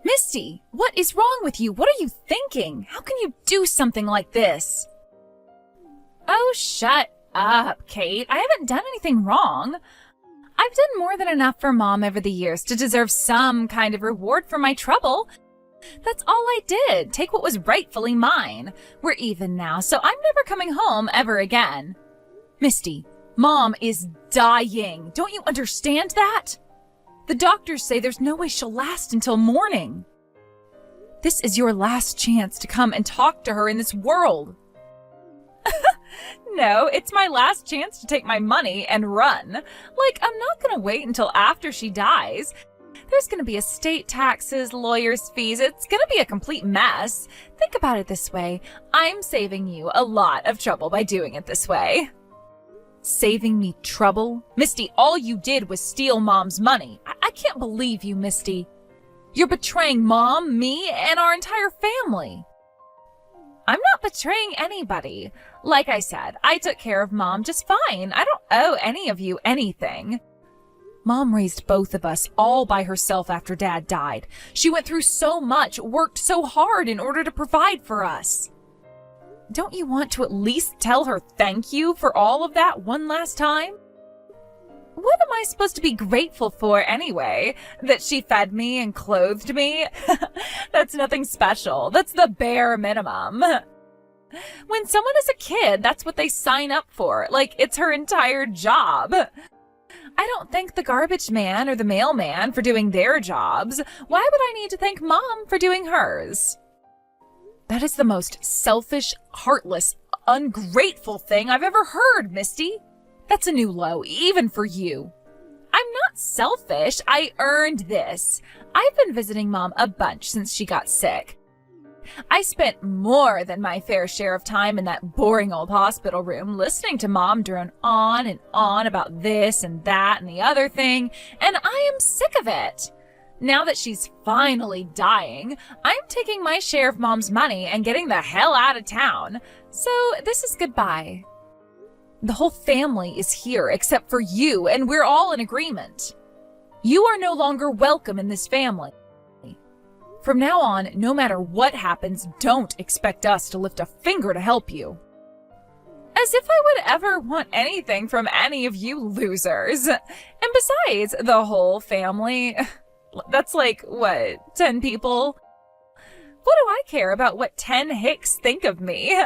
Misty, what is wrong with you? What are you thinking? How can you do something like this? Oh, shut up, Kate. I haven't done anything wrong. I've done more than enough for Mom over the years to deserve some kind of reward for my trouble. That's all I did. Take what was rightfully mine. We're even now, so I'm never coming home ever again. Misty, Mom is dying. Don't you understand that? The doctors say there's no way she'll last until morning. This is your last chance to come and talk to her in this world. No, it's my last chance to take my money and run. Like, I'm not gonna wait until after she dies. There's gonna be estate taxes, lawyers' fees. It's gonna be a complete mess. Think about it this way. I'm saving you a lot of trouble by doing it this way. Saving me trouble? Misty, all you did was steal Mom's money. I can't believe you, Misty. You're betraying Mom, me, and our entire family. I'm not betraying anybody. Like I said, I took care of Mom just fine. I don't owe any of you anything. Mom raised both of us all by herself after Dad died. She went through so much, worked so hard in order to provide for us. Don't you want to at least tell her thank you for all of that one last time? What am I supposed to be grateful for anyway? That she fed me and clothed me? That's nothing special. That's the bare minimum. When someone is a kid, that's what they sign up for. Like, it's her entire job. I don't thank the garbage man or the mailman for doing their jobs. Why would I need to thank Mom for doing hers? That is the most selfish, heartless, ungrateful thing I've ever heard, Misty. That's a new low, even for you. I'm not selfish. I earned this. I've been visiting Mom a bunch since she got sick. I spent more than my fair share of time in that boring old hospital room listening to Mom drone on and on about this and that and the other thing, and I am sick of it. Now that she's finally dying, I'm taking my share of Mom's money and getting the hell out of town. So this is goodbye. The whole family is here except for you, and we're all in agreement. You are no longer welcome in this family. From now on, no matter what happens, don't expect us to lift a finger to help you. As if I would ever want anything from any of you losers. And besides, the whole family, that's like, what, 10 people? What do I care about what 10 Hicks think of me?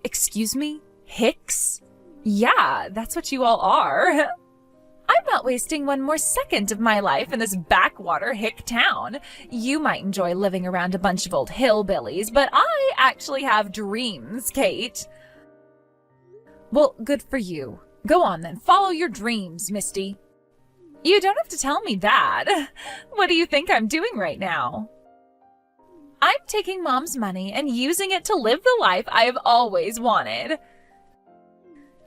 Excuse me? Hicks? Yeah, that's what you all are. I'm not wasting one more second of my life in this backwater hick town. You might enjoy living around a bunch of old hillbillies, but I actually have dreams, Kate. Well, good for you. Go on then, follow your dreams, Misty. You don't have to tell me that. What do you think I'm doing right now? I'm taking Mom's money and using it to live the life I have always wanted.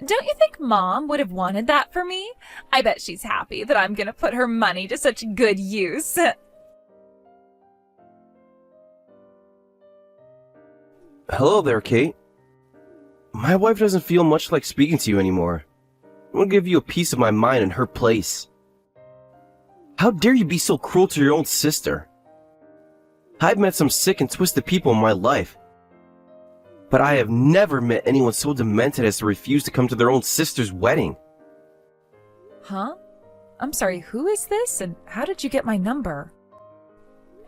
Don't you think Mom would have wanted that for me? I bet she's happy that I'm gonna put her money to such good use. Hello there, Kate. My wife doesn't feel much like speaking to you anymore. I want to give you a piece of my mind in her place. How dare you be so cruel to your own sister? I've met some sick and twisted people in my life, but I have never met anyone so demented as to refuse to come to their own sister's wedding. Huh? I'm sorry, who is this, and how did you get my number?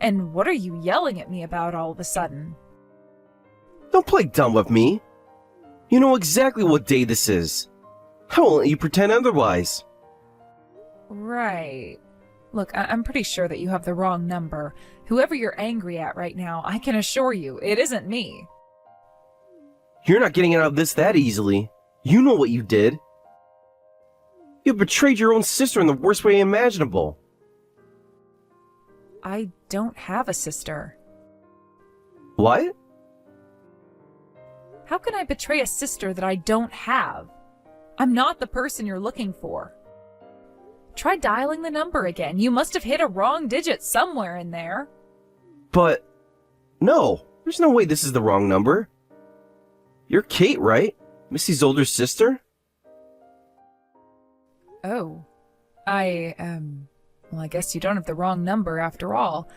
And what are you yelling at me about all of a sudden? Don't play dumb with me. You know exactly what day this is. I won't let you pretend otherwise. Right. Look, I'm pretty sure that you have the wrong number. Whoever you're angry at right now, I can assure you, it isn't me. You're not getting out of this that easily. You know what you did. You betrayed your own sister in the worst way imaginable. I don't have a sister. What? How can I betray a sister that I don't have? I'm not the person you're looking for. Try dialing the number again. You must have hit a wrong digit somewhere in there. But, no, there's no way this is the wrong number. You're Kate, right? Missy's older sister? Oh. Well, I guess you don't have the wrong number after all.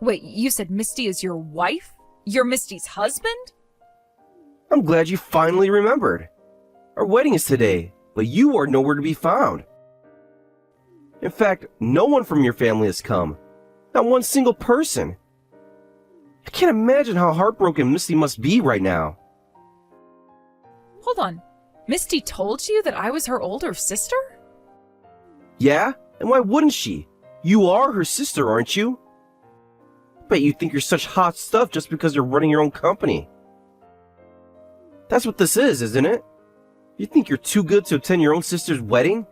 Wait, you said Misty is your wife? You're Misty's husband? I'm glad you finally remembered. Our wedding is today, but you are nowhere to be found. In fact, no one from your family has come. Not one single person. I can't imagine how heartbroken Misty must be right now. Hold on. Misty told you that I was her older sister? Yeah? And why wouldn't she? You are her sister, aren't you? Bet you think you're such hot stuff just because you're running your own company. That's what this is, isn't it? You think you're too good to attend your own sister's wedding?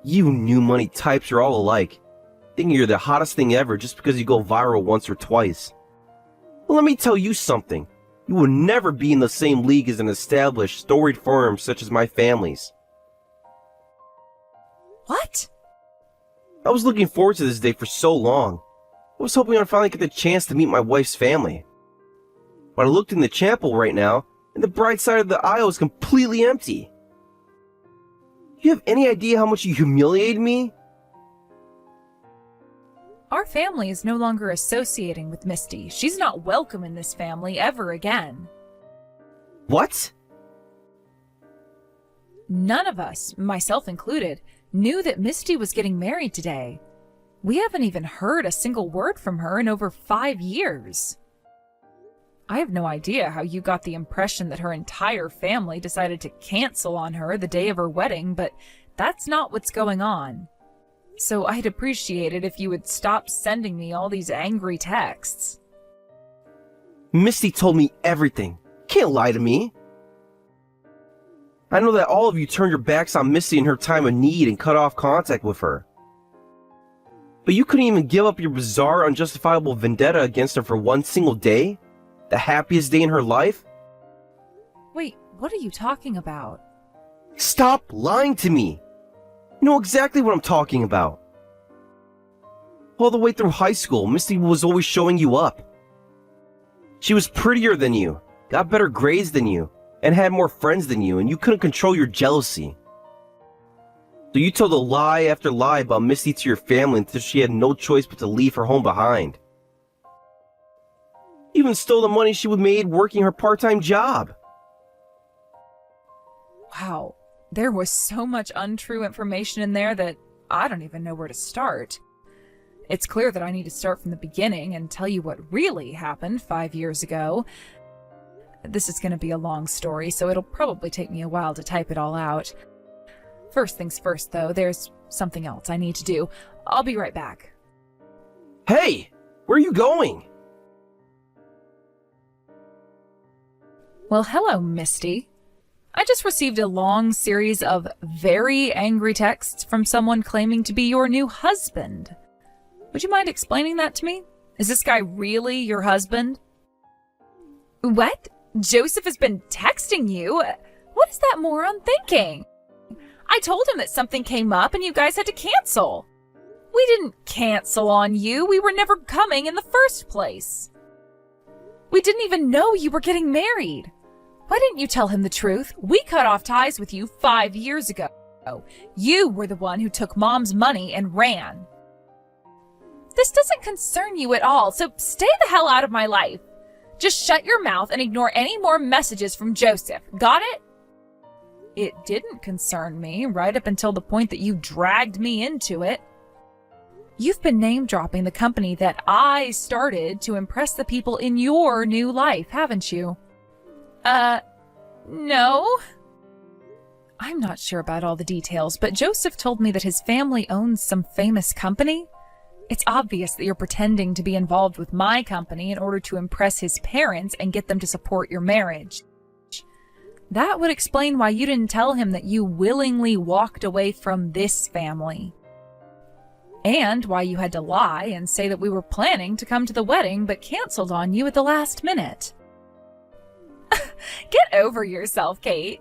You new money types are all alike, thinking you're the hottest thing ever just because you go viral once or twice. Well, let me tell you something. You will never be in the same league as an established, storied firm such as my family's. What? I was looking forward to this day for so long. I was hoping I'd finally get the chance to meet my wife's family. But I looked in the chapel right now, and the bride side of the aisle is completely empty. You have any idea how much you humiliated me? Our family is no longer associating with Misty. She's not welcome in this family ever again. What? None of us, myself included, knew that Misty was getting married today. We haven't even heard a single word from her in over 5 years. I have no idea how you got the impression that her entire family decided to cancel on her the day of her wedding, but that's not what's going on. So I'd appreciate it if you would stop sending me all these angry texts. Misty told me everything. Can't lie to me. I know that all of you turned your backs on Misty in her time of need and cut off contact with her. But you couldn't even give up your bizarre, unjustifiable vendetta against her for one single day? The happiest day in her life? Wait, what are you talking about? Stop lying to me! You know exactly what I'm talking about. All the way through high school, Misty was always showing you up. She was prettier than you, got better grades than you, and had more friends than you, and you couldn't control your jealousy. So you told a lie after lie about Misty to your family until she had no choice but to leave her home behind. You even stole the money she would made working her part-time job. Wow, there was so much untrue information in there that I don't even know where to start. It's clear that I need to start from the beginning and tell you what really happened 5 years ago. This is going to be a long story, so it'll probably take me a while to type it all out. First things first, though, there's something else I need to do. I'll be right back. Hey! Where are you going? Well, hello, Misty. I just received a long series of very angry texts from someone claiming to be your new husband. Would you mind explaining that to me? Is this guy really your husband? What? Joseph has been texting you? What is that moron thinking? I told him that something came up and you guys had to cancel. We didn't cancel on you. We were never coming in the first place. We didn't even know you were getting married. Why didn't you tell him the truth? We cut off ties with you 5 years ago. You were the one who took Mom's money and ran. This doesn't concern you at all, so stay the hell out of my life. Just shut your mouth and ignore any more messages from Joseph. Got it? It didn't concern me, right up until the point that you dragged me into it. You've been name-dropping the company that I started to impress the people in your new life, haven't you? No. I'm not sure about all the details, but Joseph told me that his family owns some famous company. It's obvious that you're pretending to be involved with my company in order to impress his parents and get them to support your marriage. That would explain why you didn't tell him that you willingly walked away from this family. And why you had to lie and say that we were planning to come to the wedding but canceled on you at the last minute. Get over yourself, Kate.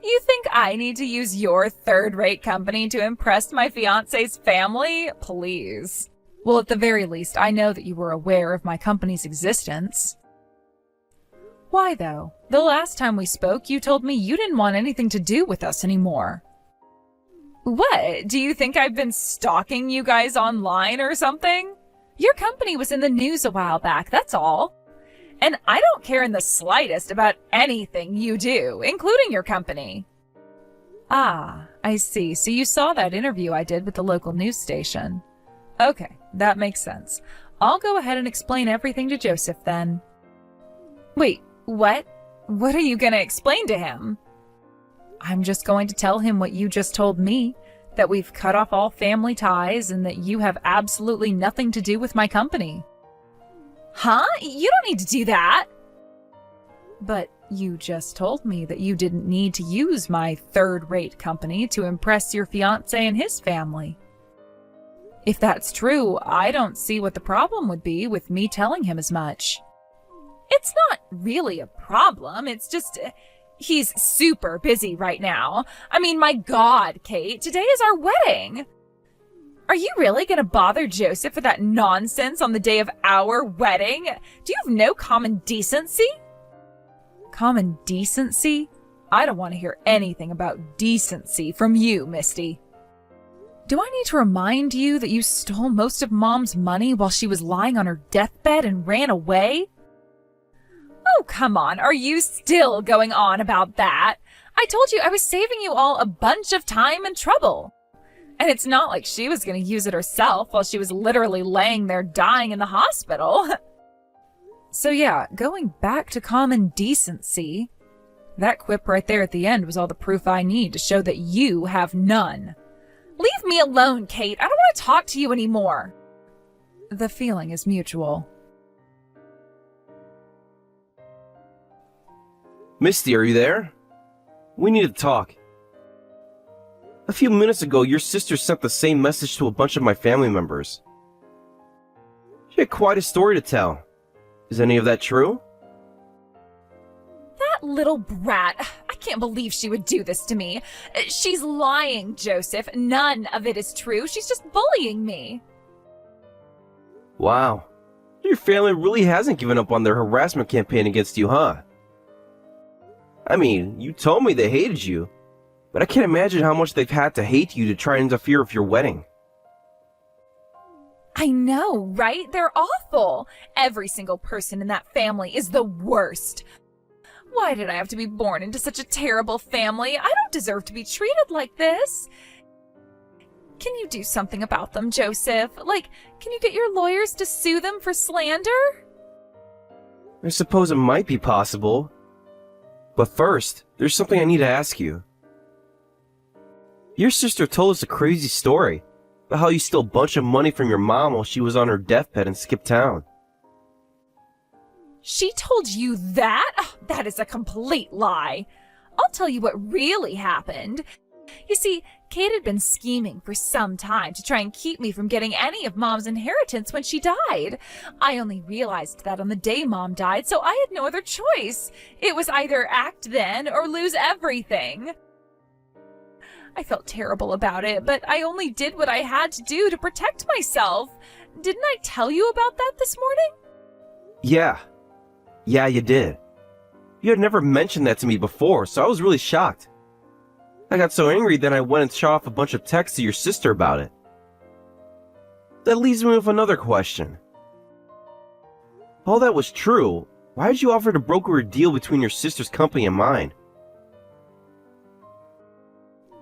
You think I need to use your third-rate company to impress my fiancé's family? Please. Well, at the very least, I know that you were aware of my company's existence. Why, though? The last time we spoke, you told me you didn't want anything to do with us anymore. What? Do you think I've been stalking you guys online or something? Your company was in the news a while back, that's all. And I don't care in the slightest about anything you do, including your company. Ah, I see. So you saw that interview I did with the local news station. Okay, that makes sense. I'll go ahead and explain everything to Joseph then. Wait, what? What are you going to explain to him? I'm just going to tell him what you just told me, that we've cut off all family ties and that you have absolutely nothing to do with my company. Huh? You don't need to do that. But you just told me that you didn't need to use my third-rate company to impress your fiancé and his family. If that's true, I don't see what the problem would be with me telling him as much. It's not really a problem, it's just... he's super busy right now. I mean, my God, Kate, today is our wedding. Are you really going to bother Joseph with that nonsense on the day of our wedding? Do you have no common decency? Common decency? I don't want to hear anything about decency from you, Misty. Do I need to remind you that you stole most of Mom's money while she was lying on her deathbed and ran away? Oh, come on. Are you still going on about that? I told you I was saving you all a bunch of time and trouble. And it's not like she was going to use it herself while she was literally laying there dying in the hospital. So yeah, going back to common decency, that quip right there at the end was all the proof I need to show that you have none. Leave me alone, Kate. I don't want to talk to you anymore. The feeling is mutual. Misty, are you there? We need to talk. A few minutes ago, your sister sent the same message to a bunch of my family members. She had quite a story to tell. Is any of that true? That little brat. I can't believe she would do this to me. She's lying, Joseph. None of it is true. She's just bullying me. Wow. Your family really hasn't given up on their harassment campaign against you, huh? I mean, you told me they hated you, but I can't imagine how much they've had to hate you to try and interfere with your wedding. I know, right? They're awful. Every single person in that family is the worst. Why did I have to be born into such a terrible family? I don't deserve to be treated like this. Can you do something about them, Joseph? Like, can you get your lawyers to sue them for slander? I suppose it might be possible. But first, there's something I need to ask you. Your sister told us a crazy story about how you stole a bunch of money from your mom while she was on her deathbed and skipped town. She told you that? Oh, that is a complete lie. I'll tell you what really happened. You see, Kate had been scheming for some time to try and keep me from getting any of Mom's inheritance when she died. I only realized that on the day Mom died, so I had no other choice. It was either act then or lose everything. I felt terrible about it, but I only did what I had to do to protect myself. Didn't I tell you about that this morning? Yeah, you did. You had never mentioned that to me before, so I was really shocked. I got so angry that I went and shot off a bunch of texts to your sister about it. That leaves me with another question. If all that was true, why did you offer to broker a deal between your sister's company and mine?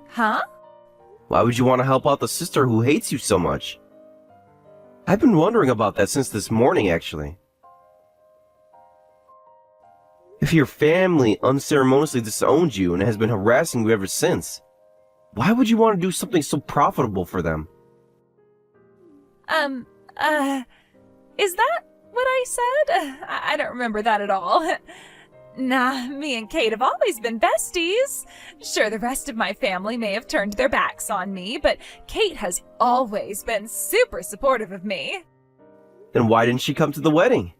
Huh? Why would you want to help out the sister who hates you so much? I've been wondering about that since this morning, actually. If your family unceremoniously disowned you and has been harassing you ever since, why would you want to do something so profitable for them? Is that what I said? I don't remember that at all. Nah, me and Kate have always been besties. Sure, the rest of my family may have turned their backs on me, but Kate has always been super supportive of me. Then why didn't she come to the wedding?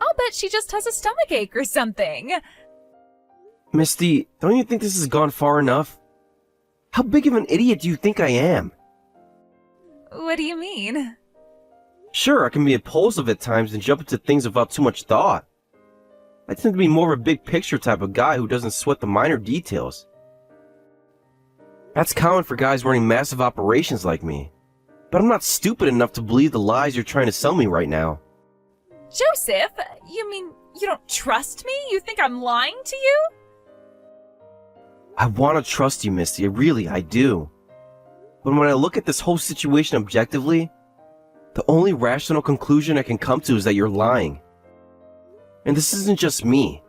I'll bet she just has a stomachache or something. Misty, don't you think this has gone far enough? How big of an idiot do you think I am? What do you mean? Sure, I can be impulsive at times and jump into things without too much thought. I tend to be more of a big picture type of guy who doesn't sweat the minor details. That's common for guys running massive operations like me. But I'm not stupid enough to believe the lies you're trying to sell me right now. Joseph, you mean you don't trust me? You think I'm lying to you? I want to trust you, Misty. I do. But when I look at this whole situation objectively, the only rational conclusion I can come to is that you're lying. And this isn't just me.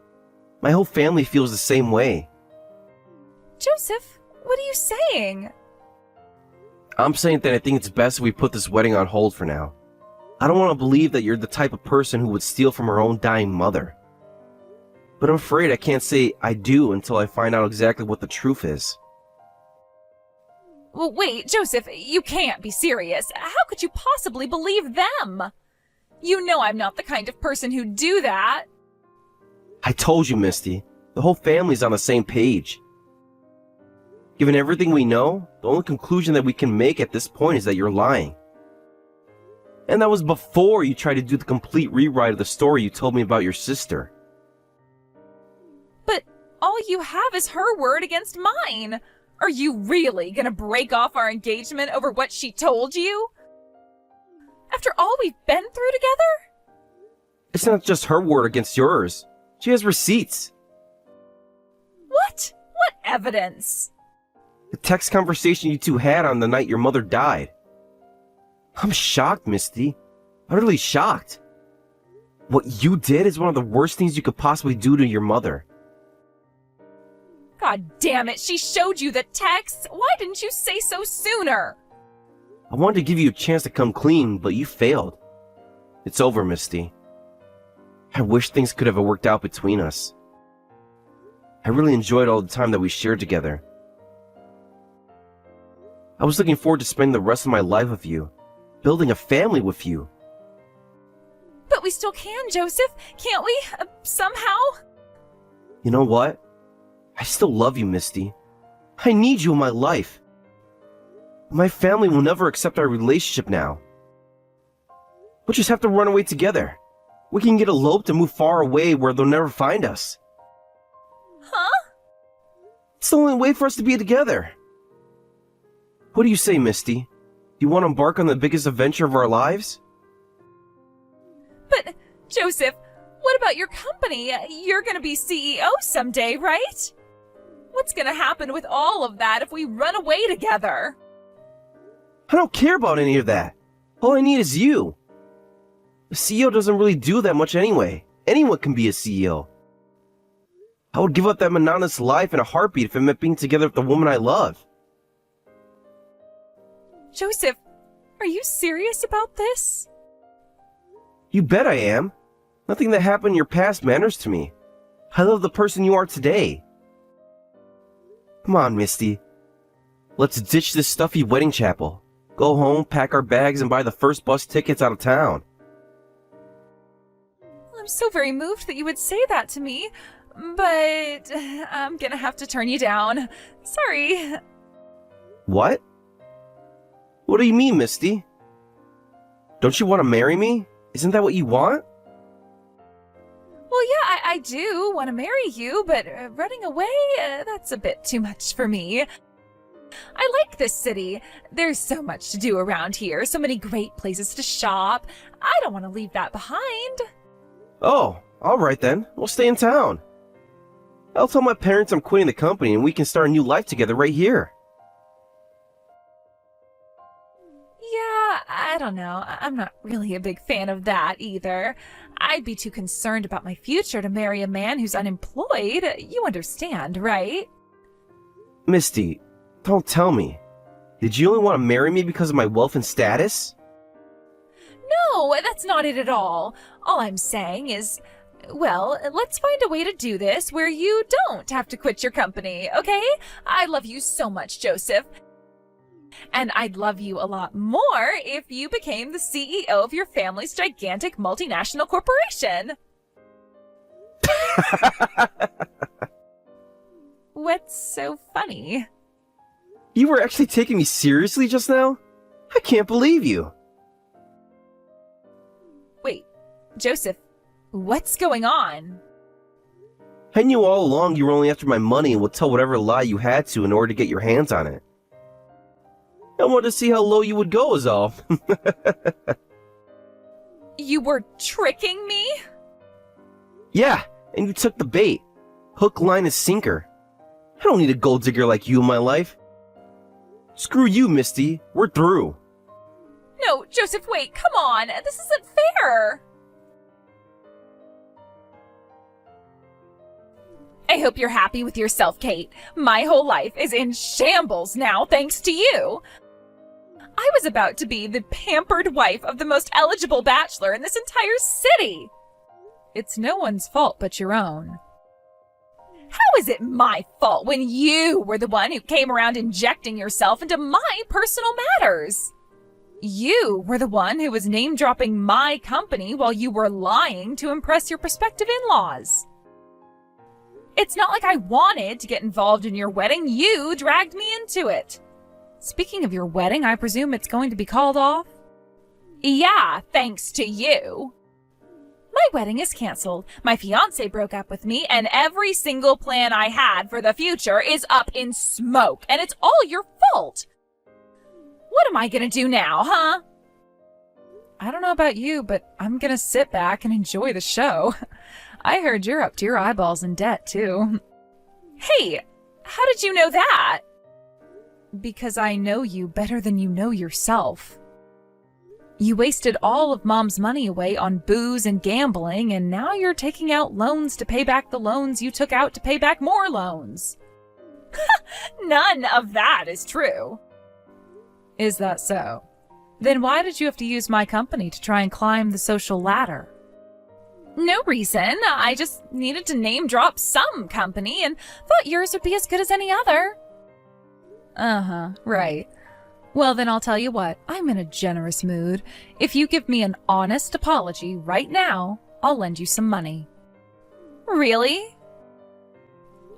My whole family feels the same way. Joseph, what are you saying? I'm saying that I think it's best if we put this wedding on hold for now. I don't want to believe that you're the type of person who would steal from her own dying mother. But I'm afraid I can't say I do until I find out exactly what the truth is. Well, wait, Joseph, you can't be serious. How could you possibly believe them? You know I'm not the kind of person who'd do that. I told you, Misty. The whole family's on the same page. Given everything we know, the only conclusion that we can make at this point is that you're lying. And that was before you tried to do the complete rewrite of the story you told me about your sister. But all you have is her word against mine. Are you really gonna break off our engagement over what she told you? After all we've been through together? It's not just her word against yours. She has receipts. What? What evidence? The text conversation you two had on the night your mother died. I'm shocked, Misty. Utterly shocked. What you did is one of the worst things you could possibly do to your mother. God damn it, she showed you the texts. Why didn't you say so sooner? I wanted to give you a chance to come clean, but you failed. It's over, Misty. I wish things could have worked out between us. I really enjoyed all the time that we shared together. I was looking forward to spending the rest of my life with you, building a family with you. But we still can, Joseph, can't we? Somehow? You know what? I still love you, Misty. I need you in my life. My family will never accept our relationship now. We'll just have to run away together. We can get eloped and move far away where they'll never find us. Huh? It's the only way for us to be together. What do you say, Misty? Do you want to embark on the biggest adventure of our lives? But, Joseph, what about your company? You're gonna be CEO someday, right? What's gonna happen with all of that if we run away together? I don't care about any of that. All I need is you. The CEO doesn't really do that much anyway. Anyone can be a CEO. I would give up that monotonous life in a heartbeat if it meant being together with the woman I love. Joseph, are you serious about this? You bet I am. Nothing that happened in your past matters to me. I love the person you are today. Come on, Misty. Let's ditch this stuffy wedding chapel. Go home, pack our bags, and buy the first bus tickets out of town. I'm so very moved that you would say that to me, but I'm gonna have to turn you down. Sorry. What? What do you mean, Misty? Don't you want to marry me? Isn't that what you want? Well, yeah, I do want to marry you, but running away, that's a bit too much for me. I like this city. There's so much to do around here, so many great places to shop. I don't want to leave that behind. Oh, alright then. We'll stay in town. I'll tell my parents I'm quitting the company and we can start a new life together right here. Yeah, I don't know. I'm not really a big fan of that either. I'd be too concerned about my future to marry a man who's unemployed. You understand, right? Misty, don't tell me. Did you only want to marry me because of my wealth and status? No, that's not it at all. All I'm saying is, well, let's find a way to do this where you don't have to quit your company, okay? I love you so much, Joseph. And I'd love you a lot more if you became the CEO of your family's gigantic multinational corporation. What's so funny? You were actually taking me seriously just now? I can't believe you. Wait, Joseph, what's going on? I knew all along you were only after my money and would tell whatever lie you had to in order to get your hands on it. I wanted to see how low you would go is all. You were tricking me? Yeah, and you took the bait. Hook, line, and sinker. I don't need a gold digger like you in my life. Screw you, Misty. We're through. No, Joseph, wait, come on. This isn't fair. I hope you're happy with yourself, Kate. My whole life is in shambles now, thanks to you. I was about to be the pampered wife of the most eligible bachelor in this entire city. It's no one's fault but your own. How is it my fault when you were the one who came around injecting yourself into my personal matters? You were the one who was name-dropping my company while you were lying to impress your prospective in-laws. It's not like I wanted to get involved in your wedding. You dragged me into it. Speaking of your wedding, I presume it's going to be called off? Yeah, thanks to you. My wedding is canceled. My fiancé broke up with me, and every single plan I had for the future is up in smoke, and it's all your fault. What am I gonna do now, huh? I don't know about you, but I'm gonna sit back and enjoy the show. I heard you're up to your eyeballs in debt, too. Hey, how did you know that? Because I know you better than you know yourself. You wasted all of Mom's money away on booze and gambling, and now you're taking out loans to pay back the loans you took out to pay back more loans. None of that is true. Is that so? Then why did you have to use my company to try and climb the social ladder? No reason. I just needed to name drop some company and thought yours would be as good as any other. Uh-huh, right. Well, then I'll tell you what, I'm in a generous mood. If you give me an honest apology right now, I'll lend you some money. Really?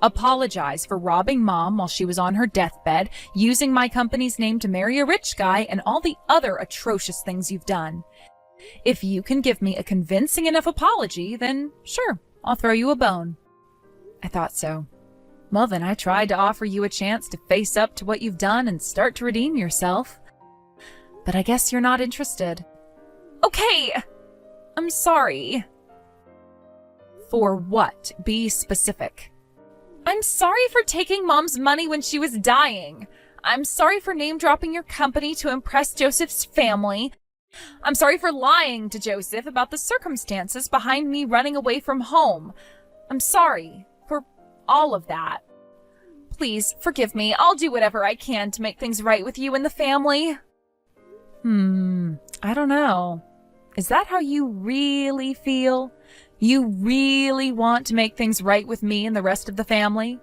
Apologize for robbing Mom while she was on her deathbed, using my company's name to marry a rich guy, and all the other atrocious things you've done. If you can give me a convincing enough apology, then sure, I'll throw you a bone. I thought so. Well, then I tried to offer you a chance to face up to what you've done and start to redeem yourself. But I guess you're not interested. Okay! I'm sorry. For what? Be specific. I'm sorry for taking Mom's money when she was dying. I'm sorry for name-dropping your company to impress Joseph's family. I'm sorry for lying to Joseph about the circumstances behind me running away from home. I'm sorry for all of that. Please, forgive me. I'll do whatever I can to make things right with you and the family. I don't know. Is that how you really feel? You really want to make things right with me and the rest of the family?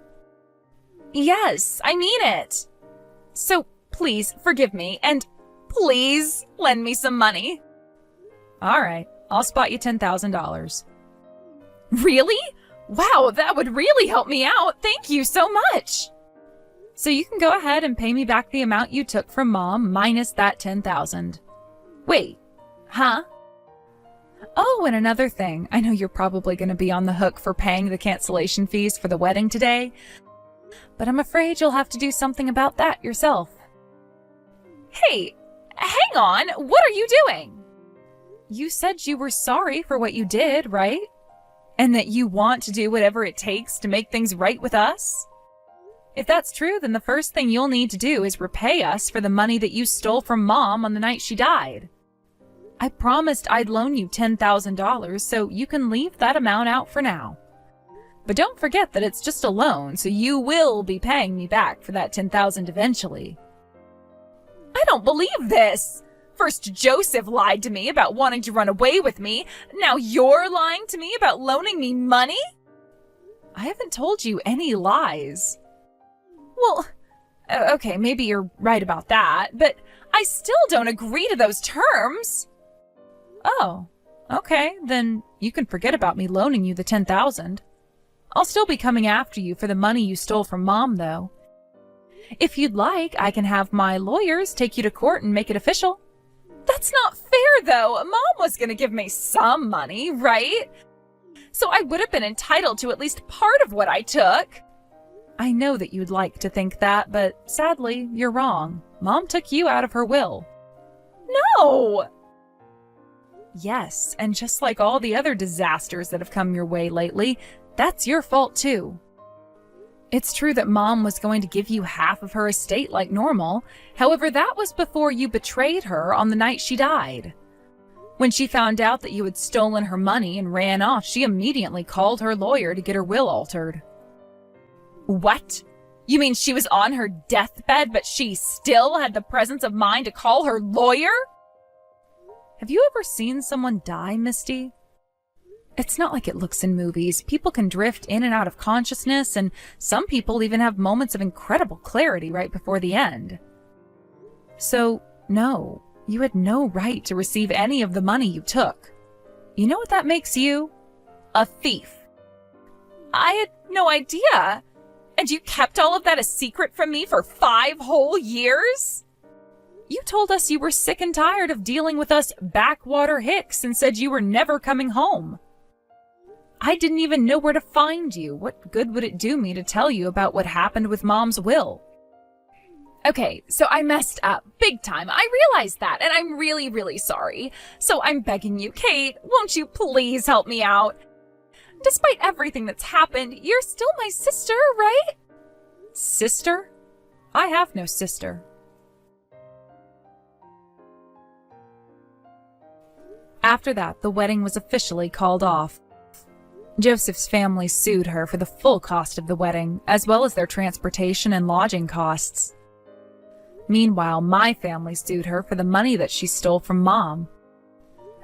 Yes, I mean it. So please forgive me and please lend me some money. All right, I'll spot you $10,000. Really? Wow, that would really help me out. Thank you so much. So you can go ahead and pay me back the amount you took from Mom minus that $10,000. Wait, huh? Oh, and another thing. I know you're probably going to be on the hook for paying the cancellation fees for the wedding today, but I'm afraid you'll have to do something about that yourself. Hey, hang on. What are you doing? You said you were sorry for what you did, right? And that you want to do whatever it takes to make things right with us? If that's true, then the first thing you'll need to do is repay us for the money that you stole from Mom on the night she died. I promised I'd loan you $10,000, so you can leave that amount out for now. But don't forget that it's just a loan, so you will be paying me back for that $10,000 eventually. I don't believe this! First Joseph lied to me about wanting to run away with me. Now you're lying to me about loaning me money? I haven't told you any lies. Well, okay, maybe you're right about that, but I still don't agree to those terms. Oh, okay, then you can forget about me loaning you the $10,000. I'll still be coming after you for the money you stole from Mom, though. If you'd like, I can have my lawyers take you to court and make it official. That's not fair, though. Mom was going to give me some money, right? so I would have been entitled to at least part of what I took. I know that you'd like to think that, but sadly, you're wrong. Mom took you out of her will. No! Yes, and just like all the other disasters that have come your way lately, that's your fault too. It's true that Mom was going to give you half of her estate like normal. However, that was before you betrayed her on the night she died. When she found out that you had stolen her money and ran off, she immediately called her lawyer to get her will altered. What? You mean she was on her deathbed, but she still had the presence of mind to call her lawyer? Have you ever seen someone die, Misty? It's not like it looks in movies. People can drift in and out of consciousness, and some people even have moments of incredible clarity right before the end. So, no, you had no right to receive any of the money you took. You know what that makes you? A thief. I had no idea. And you kept all of that a secret from me for 5 whole years? You told us you were sick and tired of dealing with us backwater hicks and said you were never coming home. I didn't even know where to find you. What good would it do me to tell you about what happened with Mom's will? Okay, so I messed up big time. I realized that, and I'm really, really sorry. So I'm begging you, Kate, won't you please help me out? Despite everything that's happened, you're still my sister, right? Sister? I have no sister. After that, the wedding was officially called off. Joseph's family sued her for the full cost of the wedding, as well as their transportation and lodging costs. Meanwhile, my family sued her for the money that she stole from Mom.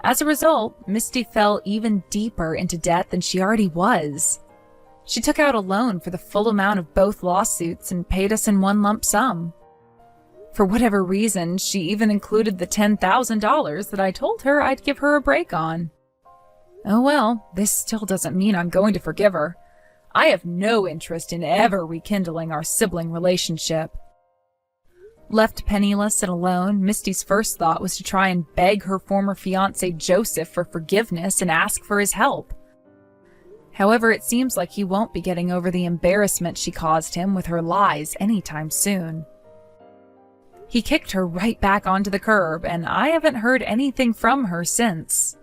As a result, Misty fell even deeper into debt than she already was. She took out a loan for the full amount of both lawsuits and paid us in one lump sum. For whatever reason, she even included the $10,000 that I told her I'd give her a break on. Oh well, this still doesn't mean I'm going to forgive her. I have no interest in ever rekindling our sibling relationship. Left penniless and alone, Misty's first thought was to try and beg her former fiancé Joseph for forgiveness and ask for his help. However, it seems like he won't be getting over the embarrassment she caused him with her lies anytime soon. He kicked her right back onto the curb, and I haven't heard anything from her since.